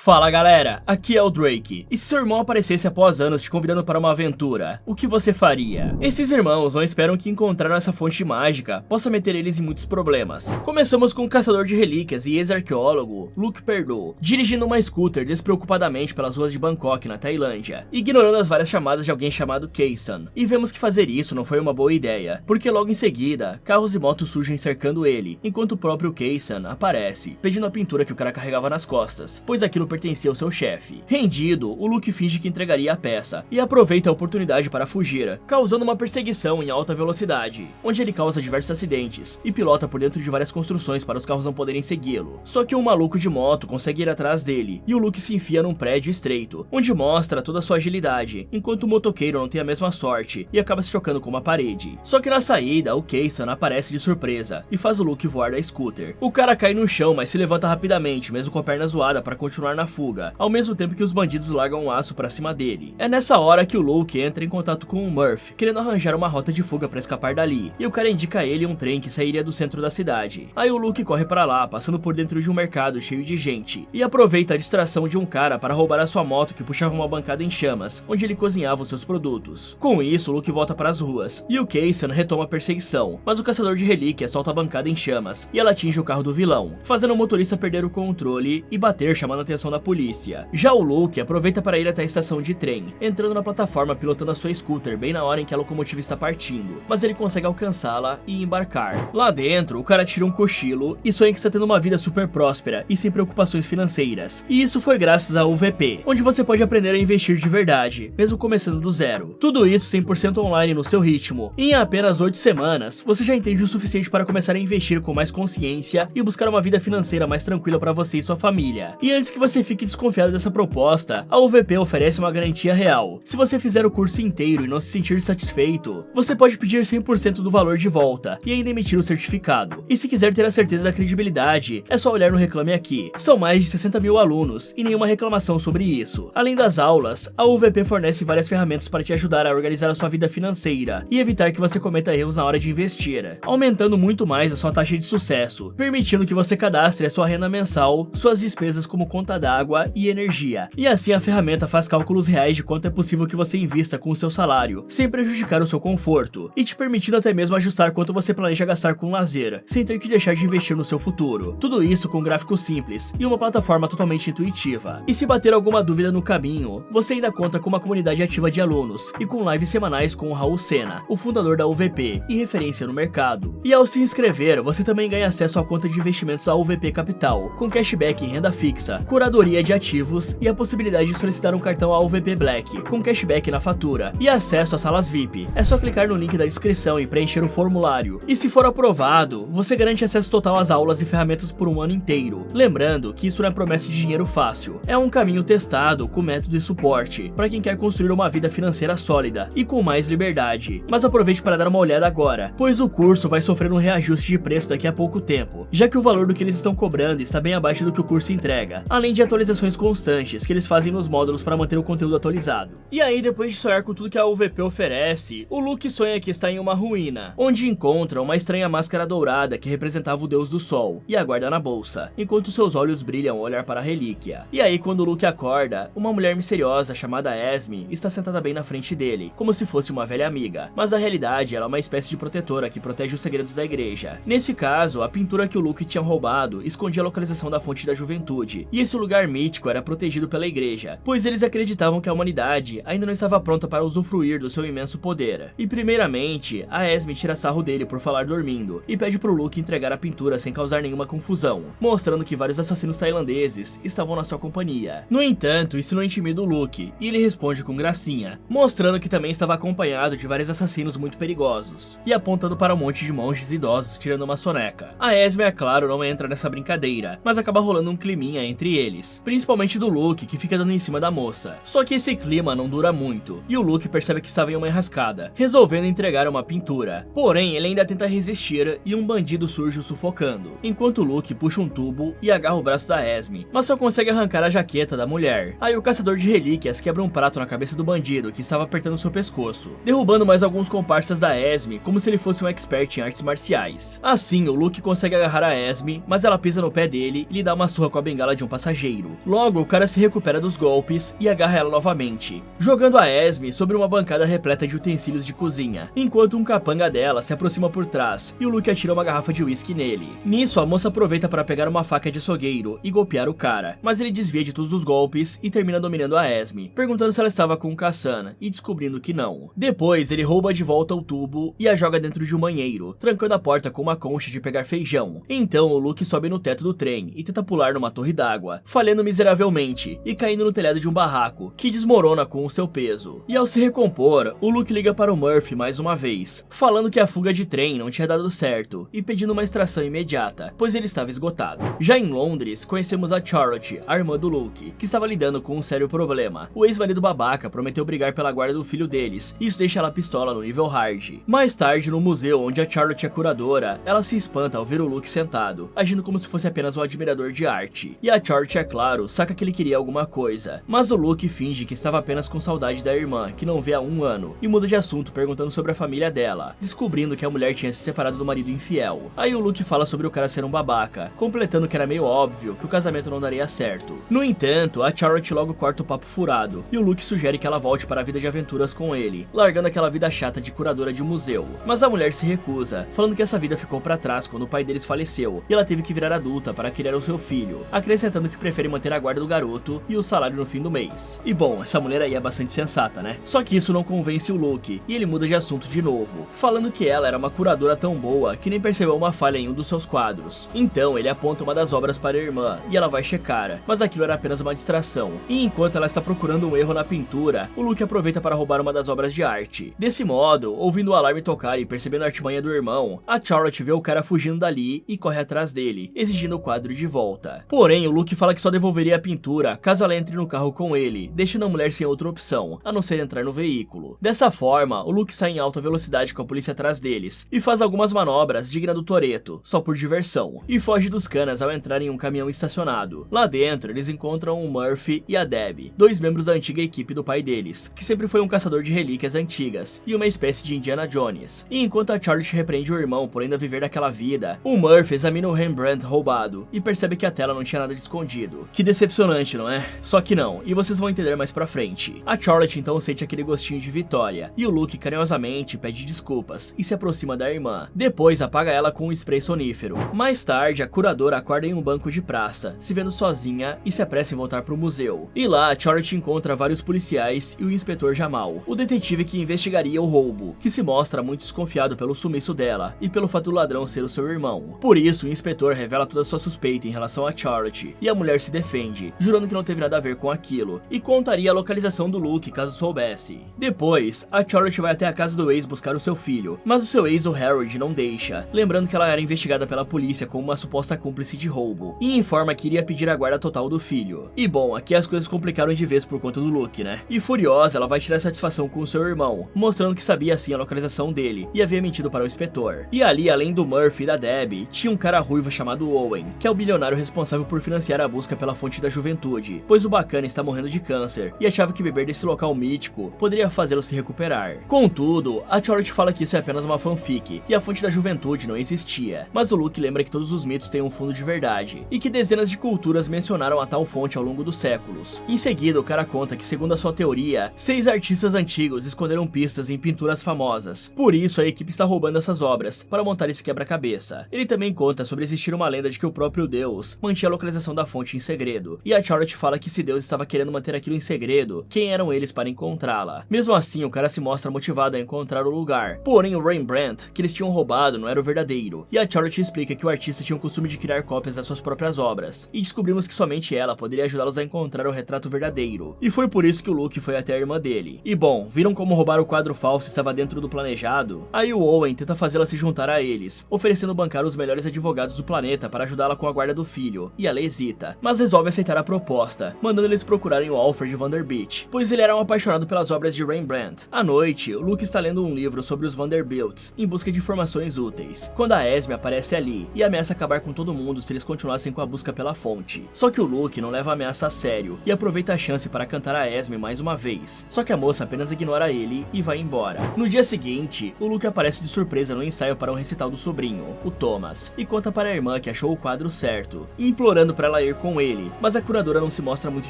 Fala galera, aqui é o Drake, e se seu irmão aparecesse após anos te convidando para uma aventura, o que você faria? Esses irmãos não esperam que encontraram essa fonte mágica possa meter eles em muitos problemas. Começamos com o caçador de relíquias e ex-arqueólogo, Luke Perdoe, dirigindo uma scooter despreocupadamente pelas ruas de Bangkok, na Tailândia, ignorando as várias chamadas de alguém chamado Kaysan. E vemos que fazer isso não foi uma boa ideia, porque logo em seguida, carros e motos surgem cercando ele, enquanto o próprio Kaysan aparece, pedindo a pintura que o cara carregava nas costas, pois aquilo pertencia ao seu chefe. Rendido, o Luke finge que entregaria a peça e aproveita a oportunidade para fugir, causando uma perseguição em alta velocidade, onde ele causa diversos acidentes e pilota por dentro de várias construções para os carros não poderem segui-lo. Só que um maluco de moto consegue ir atrás dele e o Luke se enfia num prédio estreito, onde mostra toda a sua agilidade, enquanto o motoqueiro não tem a mesma sorte e acaba se chocando com uma parede. Só que na saída, o Kaysan aparece de surpresa e faz o Luke voar da scooter. O cara cai no chão, mas se levanta rapidamente, mesmo com a perna zoada, para continuar na fuga, ao mesmo tempo que os bandidos largam um laço pra cima dele. É nessa hora que o Luke entra em contato com o Murphy, querendo arranjar uma rota de fuga pra escapar dali, e o cara indica a ele um trem que sairia do centro da cidade. Aí o Luke corre pra lá, passando por dentro de um mercado cheio de gente, e aproveita a distração de um cara para roubar a sua moto que puxava uma bancada em chamas, onde ele cozinhava os seus produtos. Com isso, o Luke volta para as ruas, e o Kaysan retoma a perseguição, mas o caçador de relíquias solta a bancada em chamas, e ela atinge o carro do vilão, fazendo o motorista perder o controle e bater, chamando a atenção da polícia. Já o Luke aproveita para ir até a estação de trem, entrando na plataforma pilotando a sua scooter bem na hora em que a locomotiva está partindo, mas ele consegue alcançá-la e embarcar. Lá dentro, o cara tira um cochilo e sonha que está tendo uma vida super próspera e sem preocupações financeiras. E isso foi graças ao UVP, onde você pode aprender a investir de verdade, mesmo começando do zero. Tudo isso 100% online no seu ritmo. E em apenas 8 semanas, você já entende o suficiente para começar a investir com mais consciência e buscar uma vida financeira mais tranquila para você e sua família. E antes que você fique desconfiado dessa proposta, a UVP oferece uma garantia real. Se você fizer o curso inteiro e não se sentir satisfeito, você pode pedir 100% do valor de volta e ainda emitir o certificado. E se quiser ter a certeza da credibilidade, é só olhar no Reclame Aqui. São mais de 60 mil alunos e nenhuma reclamação sobre isso. Além das aulas, a UVP fornece várias ferramentas para te ajudar a organizar a sua vida financeira e evitar que você cometa erros na hora de investir, aumentando muito mais a sua taxa de sucesso, permitindo que você cadastre a sua renda mensal, suas despesas como conta d'água e energia. E assim a ferramenta faz cálculos reais de quanto é possível que você invista com o seu salário, sem prejudicar o seu conforto, e te permitindo até mesmo ajustar quanto você planeja gastar com lazer, sem ter que deixar de investir no seu futuro. Tudo isso com gráficos simples e uma plataforma totalmente intuitiva. E se bater alguma dúvida no caminho, você ainda conta com uma comunidade ativa de alunos e com lives semanais com o Raul Sena, o fundador da UVP e referência no mercado. E ao se inscrever, você também ganha acesso à conta de investimentos da UVP Capital, com cashback em renda fixa, curadoria de ativos e a possibilidade de solicitar um cartão UVP Black, com cashback na fatura e acesso às salas VIP. É só clicar no link da descrição e preencher o formulário. E se for aprovado, você garante acesso total às aulas e ferramentas por um ano inteiro. Lembrando que isso não é promessa de dinheiro fácil, é um caminho testado com método e suporte para quem quer construir uma vida financeira sólida e com mais liberdade. Mas aproveite para dar uma olhada agora, pois o curso vai sofrer um reajuste de preço daqui a pouco tempo, já que o valor do que eles estão cobrando está bem abaixo do que o curso entrega, além de atualizações constantes que eles fazem nos módulos para manter o conteúdo atualizado. E aí, depois de sonhar com tudo que a UVP oferece, o Luke sonha que está em uma ruína, onde encontra uma estranha máscara dourada que representava o deus do sol, e a guarda na bolsa, enquanto seus olhos brilham ao olhar para a relíquia. E aí, quando o Luke acorda, uma mulher misteriosa chamada Esme está sentada bem na frente dele, como se fosse uma velha amiga, mas na realidade ela é uma espécie de protetora que protege os segredos da igreja. Nesse caso, a pintura que o Luke tinha roubado escondia a localização da fonte da juventude, e esse lugar mítico era protegido pela igreja, pois eles acreditavam que a humanidade ainda não estava pronta para usufruir do seu imenso poder. E primeiramente, a Esme tira sarro dele por falar dormindo, e pede pro Luke entregar a pintura sem causar nenhuma confusão, mostrando que vários assassinos tailandeses estavam na sua companhia. No entanto, isso não intimida o Luke, e ele responde com gracinha, mostrando que também estava acompanhado de vários assassinos muito perigosos, e apontando para um monte de monges idosos tirando uma soneca. A Esme, é claro, não entra nessa brincadeira, mas acaba rolando um climinha entre eles, principalmente do Luke, que fica dando em cima da moça. Só que esse clima não dura muito, e o Luke percebe que estava em uma enrascada, resolvendo entregar uma pintura. Porém, ele ainda tenta resistir e um bandido surge o sufocando, enquanto o Luke puxa um tubo e agarra o braço da Esme, mas só consegue arrancar a jaqueta da mulher. Aí o caçador de relíquias quebra um prato na cabeça do bandido que estava apertando seu pescoço, derrubando mais alguns comparsas da Esme como se ele fosse um expert em artes marciais. Assim, o Luke consegue agarrar a Esme, mas ela pisa no pé dele e lhe dá uma surra com a bengala de um passageiro. verdadeiro. Logo, o cara se recupera dos golpes e agarra ela novamente, jogando a Esme sobre uma bancada repleta de utensílios de cozinha, enquanto um capanga dela se aproxima por trás e o Luke atira uma garrafa de whisky nele. Nisso, a moça aproveita para pegar uma faca de açougueiro e golpear o cara, mas ele desvia de todos os golpes e termina dominando a Esme, perguntando se ela estava com o Kassan e descobrindo que não. Depois, ele rouba de volta o tubo e a joga dentro de um banheiro, trancando a porta com uma concha de pegar feijão. Então, o Luke sobe no teto do trem e tenta pular numa torre d'água, falhando miseravelmente e caindo no telhado de um barraco, que desmorona com o seu peso. E ao se recompor, o Luke liga para o Murphy mais uma vez, falando que a fuga de trem não tinha dado certo e pedindo uma extração imediata, pois ele estava esgotado. Já em Londres, conhecemos a Charlotte, a irmã do Luke, que estava lidando com um sério problema. O ex-marido babaca prometeu brigar pela guarda do filho deles, e isso deixa ela pistola no nível hard. Mais tarde, no museu onde a Charlotte é curadora, ela se espanta ao ver o Luke sentado, agindo como se fosse apenas um admirador de arte. E a Charlotte, é claro, saca que ele queria alguma coisa, mas o Luke finge que estava apenas com saudade da irmã, que não vê há um ano, e muda de assunto perguntando sobre a família dela, descobrindo que a mulher tinha se separado do marido infiel. Aí o Luke fala sobre o cara ser um babaca, completando que era meio óbvio que o casamento não daria certo. No entanto, a Charlotte logo corta o papo furado, e o Luke sugere que ela volte para a vida de aventuras com ele, largando aquela vida chata de curadora de museu. Mas a mulher se recusa, falando que essa vida ficou para trás quando o pai deles faleceu, e ela teve que virar adulta para criar o seu filho, acrescentando que prefere manter a guarda do garoto e o salário no fim do mês. E bom, essa mulher aí é bastante sensata, né? Só que isso não convence o Luke, e ele muda de assunto de novo, falando que ela era uma curadora tão boa que nem percebeu uma falha em um dos seus quadros. Então ele aponta uma das obras para a irmã, e ela vai checar, mas aquilo era apenas uma distração. E enquanto ela está procurando um erro na pintura, o Luke aproveita para roubar uma das obras de arte. Desse modo, ouvindo o alarme tocar e percebendo a artimanha do irmão, a Charlotte vê o cara fugindo dali e corre atrás dele, exigindo o quadro de volta. Porém, o Luke fala que só devolveria a pintura caso ela entre no carro com ele, deixando a mulher sem outra opção, a não ser entrar no veículo. Dessa forma, o Luke sai em alta velocidade com a polícia atrás deles, e faz algumas manobras dignas do Toretto, só por diversão, e foge dos canas ao entrar em um caminhão estacionado. Lá dentro, eles encontram o Murphy e a Debbie, dois membros da antiga equipe do pai deles, que sempre foi um caçador de relíquias antigas, e uma espécie de Indiana Jones. E enquanto a Charlotte repreende o irmão por ainda viver daquela vida, o Murphy examina o Rembrandt roubado, e percebe que a tela não tinha nada de escondido. Que decepcionante, não é? Só que não, e vocês vão entender mais pra frente. A Charlotte então sente aquele gostinho de vitória, e o Luke carinhosamente pede desculpas, e se aproxima da irmã. Depois apaga ela com um spray sonífero. Mais tarde, a curadora acorda em um banco de praça, se vendo sozinha, e se apressa em voltar pro museu. E lá, a Charlotte encontra vários policiais e o inspetor Jamal, o detetive que investigaria o roubo, que se mostra muito desconfiado pelo sumiço dela, e pelo fato do ladrão ser o seu irmão. Por isso, o inspetor revela toda a sua suspeita em relação a Charlotte, e a mulher se defende, jurando que não teve nada a ver com aquilo, e contaria a localização do Luke caso soubesse. Depois, a Charlotte vai até a casa do ex buscar o seu filho, mas o seu ex, o Harold, não deixa, lembrando que ela era investigada pela polícia como uma suposta cúmplice de roubo, e informa que iria pedir a guarda total do filho. E bom, aqui as coisas complicaram de vez por conta do Luke, né? E furiosa, ela vai tirar satisfação com o seu irmão, mostrando que sabia assim a localização dele, e havia mentido para o inspetor. E ali, além do Murphy e da Debbie, tinha um cara ruivo chamado Owen, que é o bilionário responsável por financiar a busca pela fonte da juventude, pois o bacana está morrendo de câncer, e achava que beber desse local mítico poderia fazê-lo se recuperar. Contudo, a Charlotte fala que isso é apenas uma fanfic, e a fonte da juventude não existia, mas o Luke lembra que todos os mitos têm um fundo de verdade, e que dezenas de culturas mencionaram a tal fonte ao longo dos séculos. Em seguida, o cara conta que, segundo a sua teoria, 6 artistas antigos esconderam pistas em pinturas famosas, por isso a equipe está roubando essas obras, para montar esse quebra-cabeça. Ele também conta sobre existir uma lenda de que o próprio Deus mantinha a localização da fonte em segredo, e a Charlotte fala que se Deus estava querendo manter aquilo em segredo, quem eram eles para encontrá-la? Mesmo assim, o cara se mostra motivado a encontrar o lugar, porém o Rembrandt que eles tinham roubado não era o verdadeiro, e a Charlotte explica que o artista tinha o costume de criar cópias das suas próprias obras, e descobrimos que somente ela poderia ajudá-los a encontrar o retrato verdadeiro, e foi por isso que o Luke foi até a irmã dele. E bom, viram como roubar o quadro falso estava dentro do planejado? Aí o Owen tenta fazê-la se juntar a eles, oferecendo bancar os melhores advogados do planeta para ajudá-la com a guarda do filho, e ela hesita, mas resolve aceitar a proposta, mandando eles procurarem o Alfred Vanderbilt, pois ele era um apaixonado pelas obras de Rembrandt. À noite, o Luke está lendo um livro sobre os Vanderbilts, em busca de informações úteis, quando a Esme aparece ali, e ameaça acabar com todo mundo se eles continuassem com a busca pela fonte. Só que o Luke não leva a ameaça a sério, e aproveita a chance para cantar a Esme mais uma vez, só que a moça apenas ignora ele e vai embora. No dia seguinte, o Luke aparece de surpresa no ensaio para um recital do sobrinho, o Thomas, e conta para a irmã que achou o quadro certo, implorando para ela ir com ele, mas a curadora não se mostra muito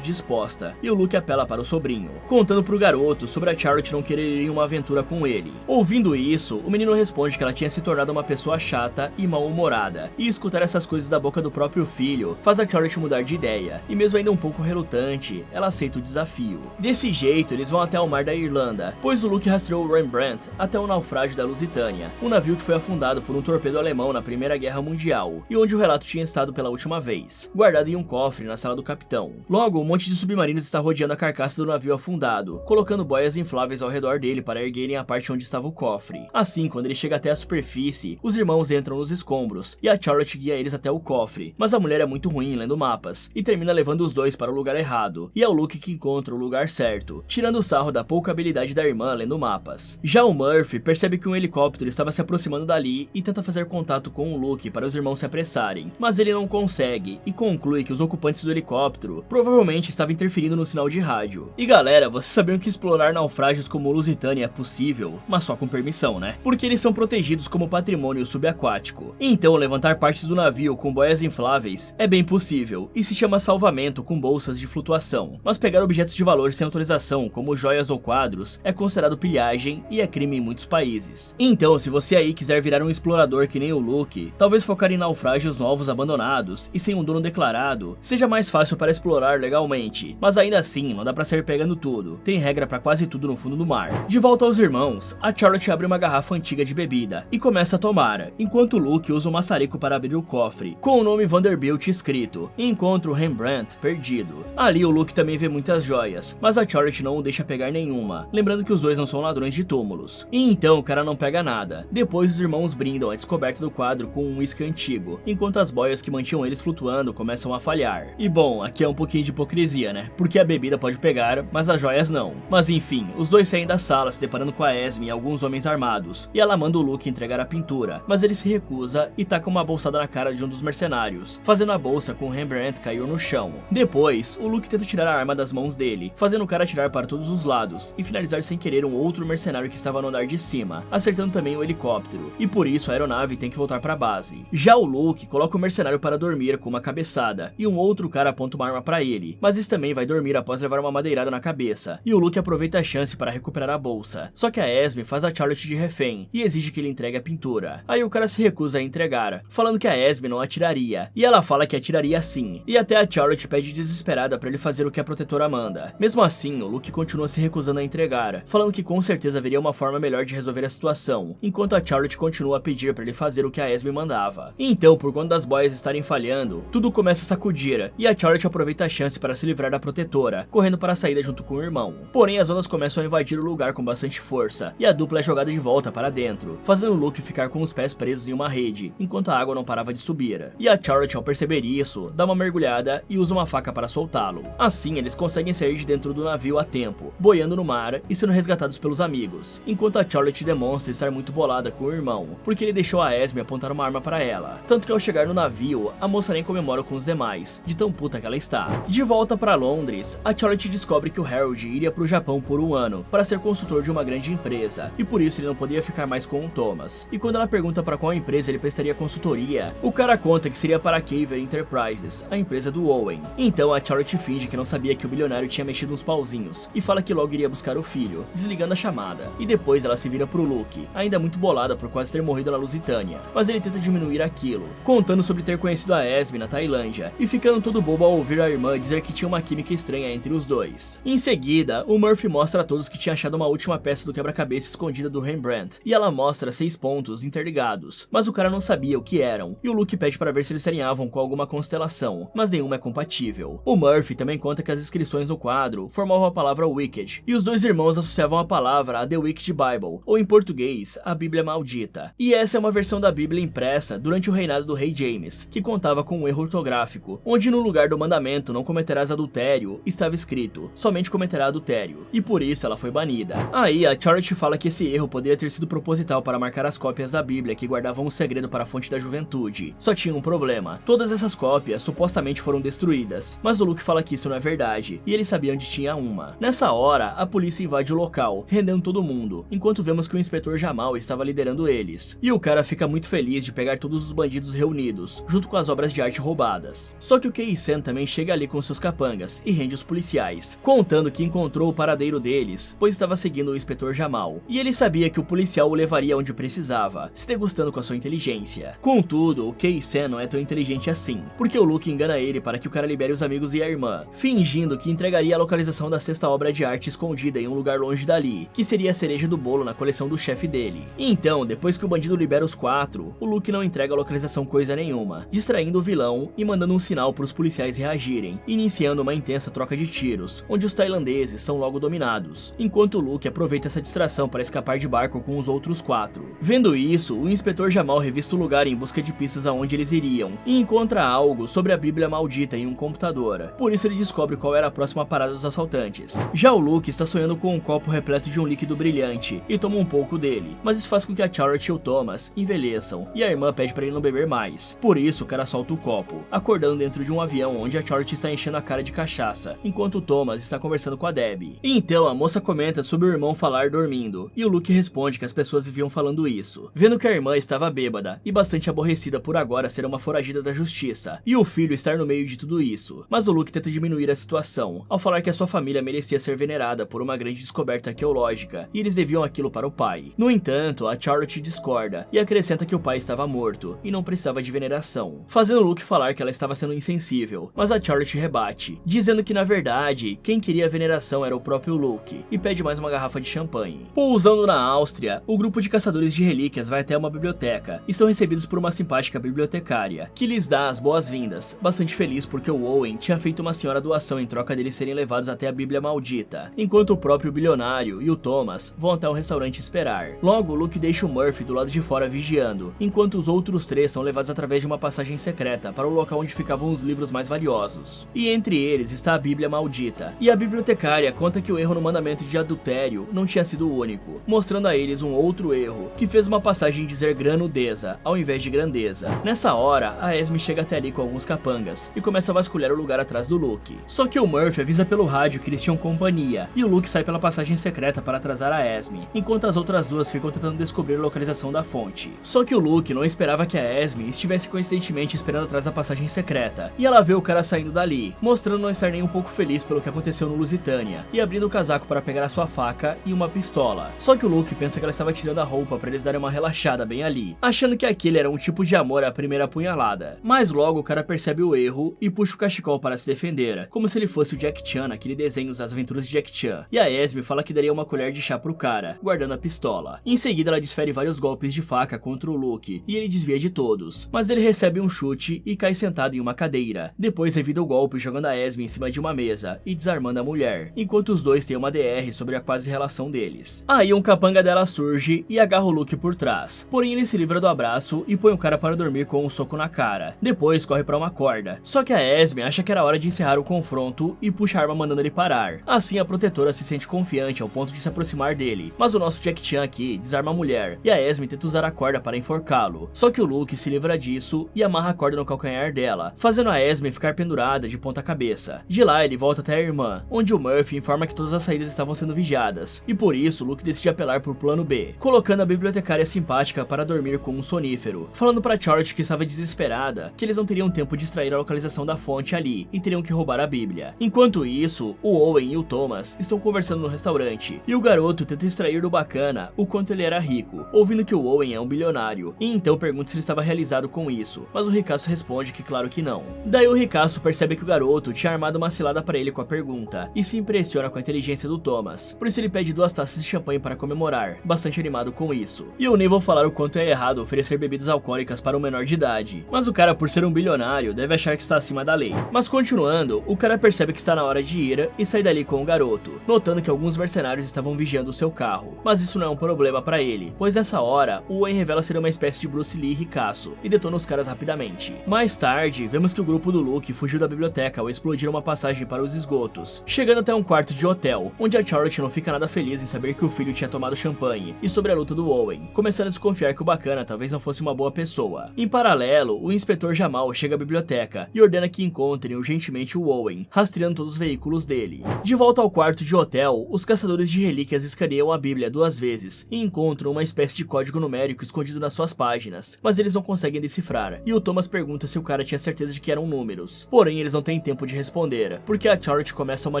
disposta, e o Luke apela para o sobrinho, contando pro garoto sobre a Charlotte não querer ir em uma aventura com ele. Ouvindo isso, o menino responde que ela tinha se tornado uma pessoa chata e mal-humorada, e escutar essas coisas da boca do próprio filho faz a Charlotte mudar de ideia, e mesmo ainda um pouco relutante, ela aceita o desafio. Desse jeito, eles vão até o mar da Irlanda, pois o Luke rastreou o Rembrandt até o naufrágio da Lusitânia, um navio que foi afundado por um torpedo alemão na Primeira Guerra Mundial, e onde o relato tinha estado pela última vez, guardado em um cofre na sala do capitão. Logo, um monte de submarinos está rodeando a carcaça do navio afundado, colocando boias infláveis ao redor dele para erguerem a parte onde estava o cofre. Assim, quando ele chega até a superfície, os irmãos entram nos escombros, e a Charlotte guia eles até o cofre, mas a mulher é muito ruim lendo mapas, e termina levando os dois para o lugar errado, e é o Luke que encontra o lugar certo, tirando o sarro da pouca habilidade da irmã lendo mapas. Já o Murphy percebe que um helicóptero estava se aproximando dali e tenta fazer contato com o Luke para os irmãos se apressarem, mas ele não consegue, e conclui que os ocupantes do helicóptero provavelmente estavam interferindo no sinal de rádio. E galera, vocês sabiam que explorar naufrágios como o Lusitânia é possível, mas só com permissão, né? Porque eles são protegidos como patrimônio subaquático. Então, levantar partes do navio com boias infláveis é bem possível, e se chama salvamento com bolsas de flutuação. Mas pegar objetos de valor sem autorização, como joias ou quadros, é considerado pilhagem e é crime em muitos países. Então, se você aí quiser virar um explorador que nem o Luke, talvez focar em naufrágios novos abandonados e sem um dono declarado, seja mais fácil para explorar legalmente. Mas ainda assim, não dá pra sair pegando tudo. Tem regra pra quase tudo no fundo do mar. De volta aos irmãos, a Charlotte abre uma garrafa antiga de bebida e começa a tomar, enquanto o Luke usa um maçarico para abrir o cofre, com o nome Vanderbilt escrito, e encontra o Rembrandt perdido. Ali o Luke também vê muitas joias, mas a Charlotte não o deixa pegar nenhuma, lembrando que os dois não são ladrões de túmulos. E então o cara não pega nada. Depois os irmãos brindam a descoberta do quadro com um uísque antigo, enquanto as boias que mantinham eles flutuando começam a falhar. E bom, aqui é um pouquinho de hipocrisia, né? Porque a bebida pode pegar, mas as joias não. Mas enfim, os dois saem da sala se deparando com a Esme e alguns homens armados, e ela manda o Luke entregar a pintura, mas ele se recusa e taca uma bolsada na cara de um dos mercenários, fazendo a bolsa com Rembrandt cair no chão. Depois, o Luke tenta tirar a arma das mãos dele, fazendo o cara atirar para todos os lados e finalizar sem querer um outro mercenário que estava no andar de cima, acertando também o helicóptero, e por isso a aeronave tem que voltar para a base. Já o Luke coloca o mercenário para dormir com uma cabeçada, e um outro cara aponta uma arma para ele, mas esse também vai dormir após levar uma madeirada na cabeça, e o Luke aproveita a chance para recuperar a bolsa. Só que a Esme faz a Charlotte de refém e exige que ele entregue a pintura. Aí o cara se recusa a entregar, falando que a Esme não atiraria, e ela fala que atiraria sim, e até a Charlotte pede desesperada para ele fazer o que a protetora manda. Mesmo assim, o Luke continua se recusando a entregar, falando que com certeza haveria uma forma melhor de resolver a situação, enquanto a Charlotte continua a pedir para ele fazer o que a Esme mandava. Então, por conta das boias estarem falhando, tudo começa a sacudir, e a Charlotte aproveita a chance para se livrar da protetora, correndo para a saída junto com o irmão. Porém, as ondas começam a invadir o lugar com bastante força, e a dupla é jogada de volta para dentro, fazendo o Luke ficar com os pés presos em uma rede, enquanto a água não parava de subir. E a Charlotte, ao perceber isso, dá uma mergulhada e usa uma faca para soltá-lo. Assim, eles conseguem sair de dentro do navio a tempo, boiando no mar e sendo resgatados pelos amigos, enquanto a Charlotte demonstra estar muito bolada com o irmão, porque ele deixou a Esme apontar uma arma para ela. Tanto que ao chegar no navio, a moça nem comemora com os demais, de tão puta que ela está. De volta para Londres, a Charlotte descobre que o Harold iria para o Japão por um ano, para ser consultor de uma grande empresa, e por isso ele não poderia ficar mais com o Thomas. E quando ela pergunta para qual empresa ele prestaria consultoria, o cara conta que seria para a Caver Enterprises, a empresa do Owen. Então a Charlotte finge que não sabia que o bilionário tinha mexido uns pauzinhos, e fala que logo iria buscar o filho, desligando a chamada. E depois ela se vira pro Luke, ainda muito bolada por quase ter morrido na Lusitânia, mas ele tenta diminuir aquilo, contando sobre ter conhecido a Esme na Tailândia, e ficando todo bobo ao ouvir a irmã dizer que tinha uma química estranha entre os dois. Em seguida, o Murphy mostra a todos que tinha achado uma última peça do quebra-cabeça escondida do Rembrandt, e ela mostra 6 pontos interligados, mas o cara não sabia o que eram, e o Luke pede para ver se eles se alinhavam com alguma constelação, mas nenhuma é compatível. O Murphy também conta que as inscrições no quadro formavam a palavra Wicked, e os dois irmãos associavam a palavra a The Wicked Bible, ou em português, a Bíblia Maldita. E essa é uma versão da Bíblia impressa durante o reinado do rei James, que contava com um erro ortográfico, onde no lugar do mandamento não cometerás adultério, estava escrito, somente cometerá adultério, e por isso ela foi banida. Aí a Charlotte fala que esse erro poderia ter sido proposital para marcar as cópias da Bíblia que guardavam um segredo para a fonte da juventude. Só tinha um problema, todas essas cópias supostamente foram destruídas, mas o Luke fala que isso não é verdade, e ele sabia onde tinha uma. Nessa hora, a polícia invade o local, rendendo todo mundo, enquanto vemos que o inspetor Jamal estava liderando eles, e o cara fica muito feliz de pegar todos os bandidos reunidos, junto com as obras de arte roubadas. Só Só que o Kei-san também chega ali com seus capangas e rende os policiais, contando que encontrou o paradeiro deles, pois estava seguindo o inspetor Jamal, e ele sabia que o policial o levaria onde precisava, se degustando com a sua inteligência. Contudo, o Kei-san não é tão inteligente assim, porque o Luke engana ele para que o cara libere os amigos e a irmã, fingindo que entregaria a localização da sexta obra de arte escondida em um lugar longe dali, que seria a cereja do bolo na coleção do chefe dele. Então, depois que o bandido libera os 4, o Luke não entrega a localização coisa nenhuma, distraindo o vilão e mandando um sinal para os policiais reagirem, iniciando uma intensa troca de tiros, onde os tailandeses são logo dominados, enquanto o Luke aproveita essa distração para escapar de barco com os outros 4. Vendo isso, o inspetor Jamal revista o lugar em busca de pistas aonde eles iriam, e encontra algo sobre a Bíblia maldita em um computador, por isso ele descobre qual era a próxima parada dos assaltantes. Já o Luke está sonhando com um copo repleto de um líquido brilhante, e toma um pouco dele, mas isso faz com que a Charlotte e o Thomas envelheçam, e a irmã pede para ele não beber mais, por isso o cara solta o copo, acordando dentro de um avião onde a Charlotte está enchendo a cara de cachaça, enquanto o Thomas está conversando com a Debbie. Então a moça comenta sobre o irmão falar dormindo, e o Luke responde que as pessoas viviam falando isso, vendo que a irmã estava bêbada e bastante aborrecida por agora ser uma foragida da justiça, e o filho estar no meio de tudo isso, mas o Luke tenta diminuir a situação, ao falar que a sua família merecia ser venerada por uma grande descoberta arqueológica, e eles deviam aquilo para o pai. No entanto, a Charlotte discorda, e acrescenta que o pai estava morto, e não precisava de veneração, fazendo o Luke falar que ela estava sendo insensível, mas a Charlotte rebate, dizendo que na verdade, quem queria a veneração era o próprio Luke, e pede mais uma garrafa de champanhe. Pousando na Áustria, o grupo de caçadores de relíquias vai até uma biblioteca, e são recebidos por uma simpática bibliotecária, que lhes dá as boas-vindas, bastante feliz porque o Owen tinha feito uma senhora doação em troca deles serem levados até a Bíblia maldita, enquanto o próprio bilionário e o Thomas vão até um restaurante esperar. Logo, o Luke deixa o Murphy do lado de fora vigiando, enquanto os outros 3 são levados através de uma passagem secreta para o local onde ficavam os livros mais valiosos. E entre eles está a Bíblia maldita, e a bibliotecária conta que o erro no mandamento de adultério não tinha sido o único, mostrando a eles um outro erro, que fez uma passagem dizer granudeza, ao invés de grandeza. Nessa hora, a Esme chega até ali com alguns capangas, e começa a vasculhar o lugar atrás do Luke. Só que o Murphy avisa pelo rádio que eles tinham companhia, e o Luke sai pela passagem secreta para atrasar a Esme, enquanto as outras duas ficam tentando descobrir a localização da fonte. Só que o Luke não esperava que a Esme estivesse coincidentemente esperando atrás da passagem secreta, e ela vê o cara saindo dali, mostrando não estar nem um pouco feliz pelo que aconteceu no Lusitânia, e abrindo o casaco para pegar a sua faca e uma pistola. Só que o Luke pensa que ela estava tirando a roupa para eles darem uma relaxada bem ali, achando que aquele era um tipo de amor à primeira apunhalada. Mas logo o cara percebe o erro e puxa o cachecol para se defender, como se ele fosse o Jack Chan naquele desenho As Aventuras de Jack Chan, e a Esme fala que daria uma colher de chá pro cara, guardando a pistola. Em seguida ela desfere vários golpes de faca contra o Luke, e ele desvia de todos, mas ele recebe um chute e cai sentado em uma cadeira. Depois evita o golpe jogando a Esme em cima de uma mesa e desarmando a mulher, enquanto os dois têm uma DR sobre a quase relação deles. Aí um capanga dela surge e agarra o Luke por trás, porém ele se livra do abraço e põe o cara para dormir com um soco na cara. Depois corre para uma corda, só que a Esme acha que era hora de encerrar o confronto e puxa a arma mandando ele parar. Assim a protetora se sente confiante ao ponto de se aproximar dele, mas o nosso Jack Chan aqui desarma a mulher e a Esme tenta usar a corda para enforcá-lo. Só que o Luke se livra disso e amarra a corda no calcanhar dela, fazendo a Esme ficar pendurada de ponta cabeça. De lá ele volta até a irmã, onde o Murphy informa que todas as saídas estavam sendo vigiadas, e por isso Luke decide apelar por plano B, colocando a bibliotecária simpática para dormir com um sonífero, falando para Charlotte que estava desesperada, que eles não teriam tempo de extrair a localização da fonte ali e teriam que roubar a Bíblia. Enquanto isso, o Owen e o Thomas estão conversando no restaurante, e o garoto tenta extrair do bacana o quanto ele era rico, ouvindo que o Owen é um bilionário, e então pergunta se ele estava realizado com isso, mas o ricaço responde que claro que não. Daí o ricaço percebe que o garoto tinha armado uma cilada para ele com a pergunta, e se impressiona com a inteligência do Thomas, por isso ele pede 2 taças de champanhe para comemorar, bastante animado com isso. E eu nem vou falar o quanto é errado oferecer bebidas alcoólicas para um menor de idade, mas o cara, por ser um bilionário, deve achar que está acima da lei. Mas continuando, o cara percebe que está na hora de ir e sai dali com o garoto, notando que alguns mercenários estavam vigiando o seu carro, mas isso não é um problema para ele, pois nessa hora, o Owen revela ser uma espécie de Bruce Lee ricaço e detona os caras rapidamente. Mais tarde, vemos que o grupo do Luke fugiu da biblioteca ao explodir uma passagem para os esgotos, chegando até um quarto de hotel, onde a Charlotte não fica nada feliz em saber que o filho tinha tomado champanhe, e sobre a luta do Owen, começando a desconfiar que o bacana talvez não fosse uma boa pessoa. Em paralelo, o inspetor Jamal chega à biblioteca e ordena que encontrem urgentemente o Owen, rastreando todos os veículos dele. De volta ao quarto de hotel, os caçadores de relíquias escaneiam a Bíblia 2 vezes e encontram uma espécie de código numérico escondido nas suas páginas, mas eles não conseguem decifrar, e o Thomas pergunta se o cara tinha certeza de que eram números. Porém, eles não têm tempo de responder, porque a Charlotte começa uma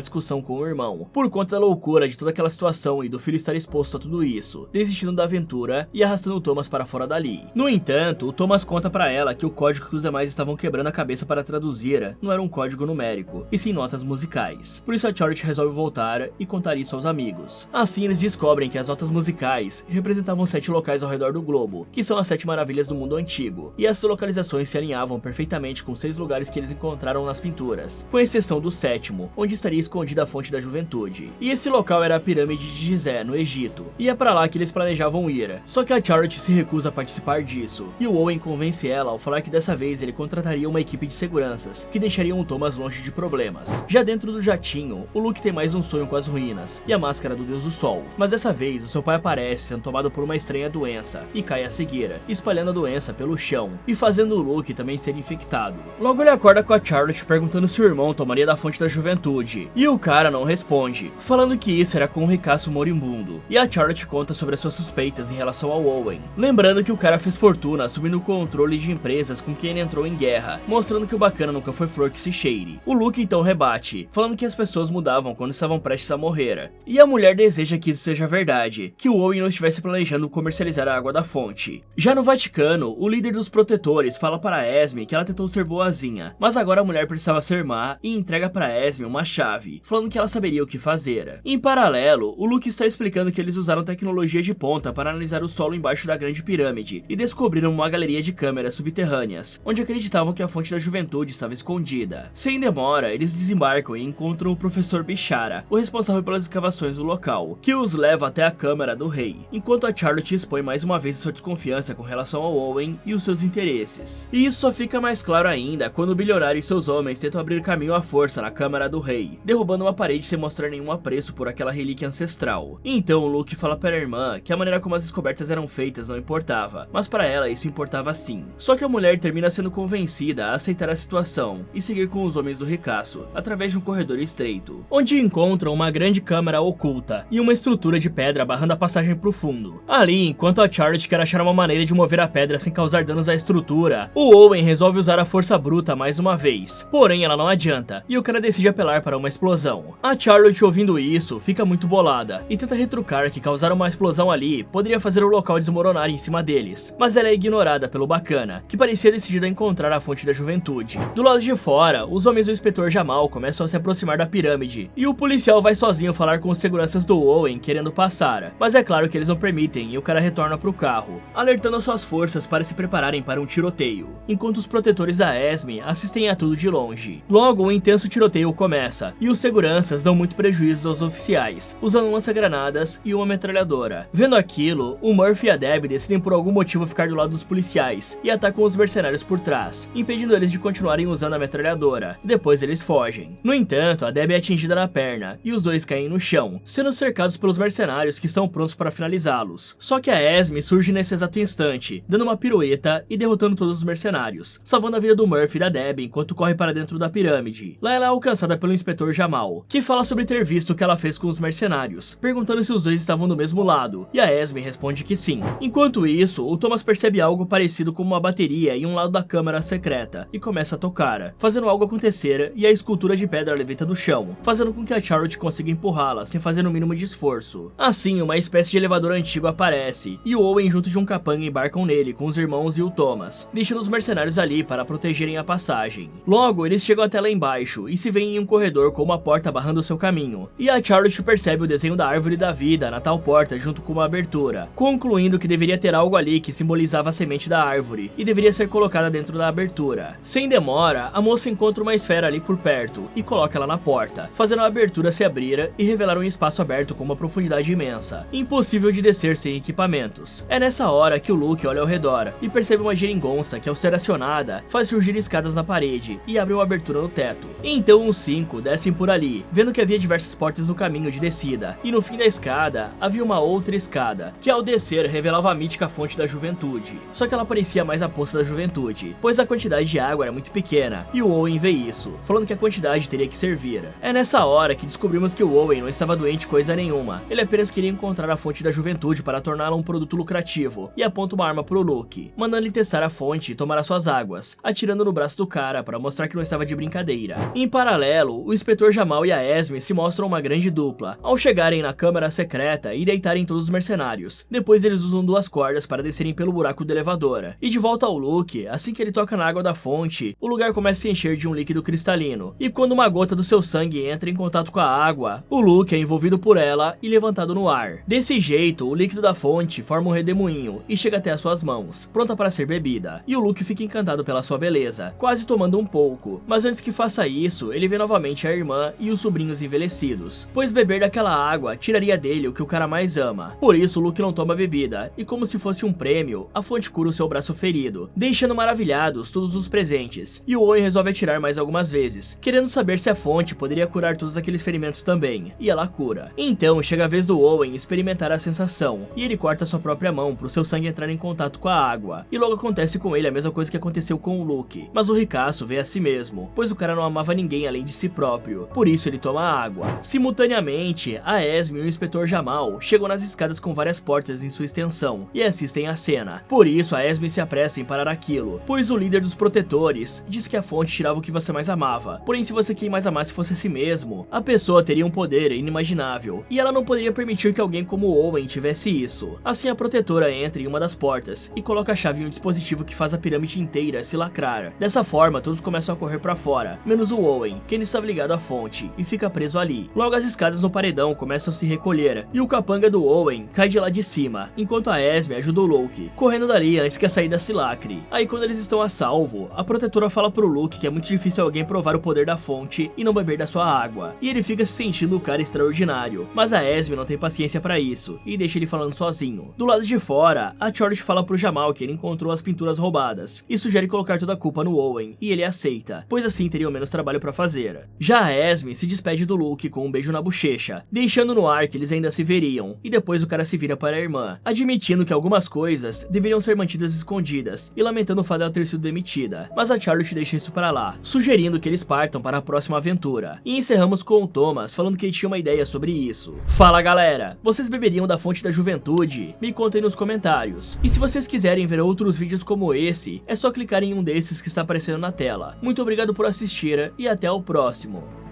discussão com o irmão, por conta da loucura de toda aquela situação e do filho estar exposto a tudo isso, desistindo da aventura e arrastando o Thomas para fora dali. No entanto, o Thomas conta para ela que o código que os demais estavam quebrando a cabeça para traduzir não era um código numérico, e sim notas musicais. Por isso a Charlotte resolve voltar e contar isso aos amigos. Assim eles descobrem que as notas musicais representavam 7 locais ao redor do globo, que são as 7 maravilhas do mundo antigo, e essas localizações se alinhavam perfeitamente com 6 lugares que eles encontraram nas pinturas, com exceção do 7º, onde estaria escondida a fonte da juventude. E esse local era a pirâmide de Gizé, no Egito, e é para lá que eles planejavam ir. Só que a Charlotte se recusa a participar disso, e o Owen convence ela ao falar que dessa vez ele contrataria uma equipe de seguranças, que deixariam o Thomas longe de problemas. Já dentro do jatinho, o Luke tem mais um sonho com as ruínas, e a máscara do Deus do Sol, mas dessa vez o seu pai aparece sendo tomado por uma estranha doença, e cai a seguir, espalhando a doença pelo chão, e fazendo o Luke também ser infectado. Logo ele acorda com a Charlotte perguntando se o irmão tomaria da fonte da juventude, e o cara não responde, falando que isso era com um ricaço moribundo, e a Charlotte conta sobre as suas suspeitas em relação ao Owen, lembrando que o cara fez fortuna assumindo o controle de empresas com quem ele entrou em guerra, mostrando que o bacana nunca foi flor que se cheire. O Luke então rebate, falando que as pessoas mudavam quando estavam prestes a morrer, e a mulher deseja que isso seja verdade, que o Owen não estivesse planejando comercializar a água da fonte. Já no Vaticano, o líder dos protetores fala para Esme que ela tentou ser boazinha, mas agora a mulher precisava ser má e entrega para Esme uma chave, falando que ela saberia o que fazer. Em paralelo, o Luke está explicando que eles usaram tecnologia de ponta para analisar o solo embaixo da grande pirâmide e descobriram uma galeria de câmeras subterrâneas, onde acreditavam que a fonte da juventude estava escondida. Sem demora, eles desembarcam e encontram o professor Bishara, o responsável pelas escavações do local, que os leva até a câmara do rei, enquanto a Charlotte expõe mais uma vez sua desconfiança com relação ao Owen e os seus interesses. E isso só fica mais claro ainda quando o bilionário e seus homens tentam abrir caminho à força na câmara do rei, derrubando uma parede sem mostrar nenhum apreço por aquela relíquia ancestral. Então o Luke fala para a irmã que a maneira como as descobertas eram feitas não importava, mas para ela isso importava sim. Só que a mulher termina sendo convencida a aceitar a situação e seguir com os homens do ricaço, através de um corredor estreito, onde encontram uma grande câmara oculta e uma estrutura de pedra barrando a passagem para o fundo. Ali, enquanto a Charlotte quer achar uma maneira de mover a pedra sem causar danos à estrutura, o Owen resolve usar a força bruta mais uma vez, porém ela não adianta, e o cara decide apelar para uma explosão. A Charlotte, ouvindo isso, fica muito bolada e tenta retrucar que causar uma explosão ali poderia fazer o local desmoronar em cima deles, mas ela é ignorada pelo bacana, que parecia decidido a encontrar a fonte da juventude. Do lado de fora, os homens do inspetor Jamal começam a se aproximar da pirâmide, e o policial vai sozinho falar com os seguranças do Owen querendo passar, mas é claro que eles não permitem e o cara retorna pro carro, alertando suas forças para se prepararem para um tiroteio, enquanto os protetores da Esme assistem a tudo de longe. Logo, um intenso tiroteio começa, e os seguranças dão muito prejuízo aos oficiais, usando lança-granadas e uma metralhadora. Vendo aquilo, o Murphy e a Debbie decidem por algum motivo ficar do lado dos policiais, e atacam os mercenários por trás, impedindo eles de continuarem usando a metralhadora. Depois eles fogem. No entanto, a Debbie é atingida na perna, e os dois caem no chão, sendo cercados pelos mercenários que estão prontos para finalizá-los. Só que a Esme surge nesse exato instante, dando uma pirueta e derrotando todos os mercenários, salvando a vida do Murphy e da Debbie enquanto corre para dentro da pirâmide. Lá ela é alcançada pelo inspetor Jamal, que fala sobre ter visto o que ela fez com os mercenários, perguntando se os dois estavam do mesmo lado, e a Esme responde que sim. Enquanto isso, o Thomas percebe algo parecido com uma bateria em um lado da câmara secreta, e começa a tocar, fazendo algo acontecer, e a escultura de pedra levita do chão, fazendo com que a Charlotte consiga empurrá-la, sem fazer o mínimo de esforço. Assim, uma espécie de elevador antigo aparece, e o Owen junto de um capanga embarcam nele com os irmãos e o Thomas, deixando os mercenários ali para protegerem a passagem. Logo, eles chegam até lá embaixo, e se veem em um corredor com uma porta barrando o seu caminho, e a Charlotte percebe o desenho da árvore da vida na tal porta junto com uma abertura, concluindo que deveria ter algo ali que simbolizava a semente da árvore, e deveria ser colocada dentro da abertura. Sem demora, a moça encontra uma esfera ali por perto, e coloca ela na porta, fazendo a abertura se abrir e revelar um espaço aberto com uma profundidade imensa, impossível de descer sem equipamentos. É nessa hora que o Luke olha ao redor, e percebe uma geringonça que ao ser acionada, faz surgir escadas na parede, e abre uma abertura no teto. Então os 5 descem por ali, vendo que havia diversas portas no caminho de descida, e no fim da escada, havia uma outra escada, que ao descer revelava a mítica fonte da juventude. Só que ela parecia mais a poça da juventude, pois a quantidade de água era muito pequena, e o Owen vê isso, falando que a quantidade teria que servir. É nessa hora que descobrimos que o Owen não estava doente coisa nenhuma, ele apenas queria encontrar a fonte da juventude para torná-la um produto lucrativo, e aponta uma arma pro Luke, mandando ele testar a fonte e tomar as suas águas, atirando no braço do cara para mostrar que não estava de brincadeira. Em paralelo, o inspetor Jamal e a Esme se mostram uma grande dupla, ao chegarem na câmara secreta e deitarem todos os mercenários. Depois eles usam duas cordas para descerem pelo buraco do elevador. E de volta ao Luke, assim que ele toca na água da fonte, o lugar começa a se encher de um líquido cristalino. E quando uma gota do seu sangue entra em contato com a água, o Luke é envolvido por ela e levantado no ar. Desse jeito, o líquido da fonte forma um redemoinho e chega até as suas mãos, pronta para ser bebida. E o Luke fica encantado pela sua beleza, quase tomando um pouco. Mas antes que faça isso, ele vê novamente a irmã e os sobrinhos envelhecidos, pois beber daquela água tiraria dele o que o cara mais ama. Por isso, o Luke não toma bebida, e como se fosse um prêmio, a fonte cura o seu braço ferido, deixando maravilhados todos os presentes. E o Owen resolve atirar mais algumas vezes, querendo saber se a fonte poderia curar todos aqueles ferimentos também, e ela cura. Então chega a vez do Owen experimentar a sensação, e ele corta sua própria mão para o seu sangue entrar em contato com a água, e logo acontece com ele a mesma coisa que aconteceu com o Luke. Mas o ricaço vê a si mesmo, pois o cara não amava ninguém além de si próprio, por isso ele toma água. Simultaneamente, a Esme e o inspetor Jamal chegam nas escadas com várias portas em sua extensão, e assistem a cena. Por isso a Esme se apressa em parar aquilo, pois o líder dos protetores diz que a fonte tirava o que você mais amava, porém se você quem mais amasse fosse a si mesmo, a pessoa teria um poder inimaginável, e ela não poderia permitir que alguém como Owen tivesse isso. Assim a protetora entra em uma das portas e coloca a chave em um dispositivo que faz a pirâmide inteira se lacrar. Dessa forma todos começam a correr pra fora, menos o Owen, que ele estava ligado à fonte, e fica preso ali. Logo as escadas no paredão começam a se recolher, e o capanga do Owen cai de lá de cima, enquanto a Esme ajuda o Luke, correndo dali antes que a saída se lacre. Aí quando eles estão a salvo, a protetora fala pro Luke que é muito difícil alguém provar o poder da fonte e não beber da sua água, e ele fica se sentindo o cara extraordinário, mas a Esme não tem paciência pra isso, e deixa ele falando sozinho. Do lado de fora, a Charlotte fala pro Jamal que ele encontrou as pinturas roubadas, e sugere colocar toda a culpa no Owen, e ele aceita, pois assim teriam menos trabalho pra fazer. Já a Esme se despede do Luke com um beijo na bochecha, deixando no ar que eles ainda se veriam, e depois o cara se vira para a irmã, admitindo que algumas coisas deveriam ser mantidas escondidas, e lamentando o fato dela ter sido demitida, mas a Charlotte deixa isso pra lá, sugerindo que eles partam para a próxima aventura. E encerramos com o Thomas falando que ele tinha uma ideia sobre isso. Fala galera, vocês beberiam da fonte da juventude? Me contem nos comentários. E se vocês quiserem ver outros vídeos como esse, é só clicar em um desses que está aparecendo na tela. Muito obrigado por assistir e até o próximo.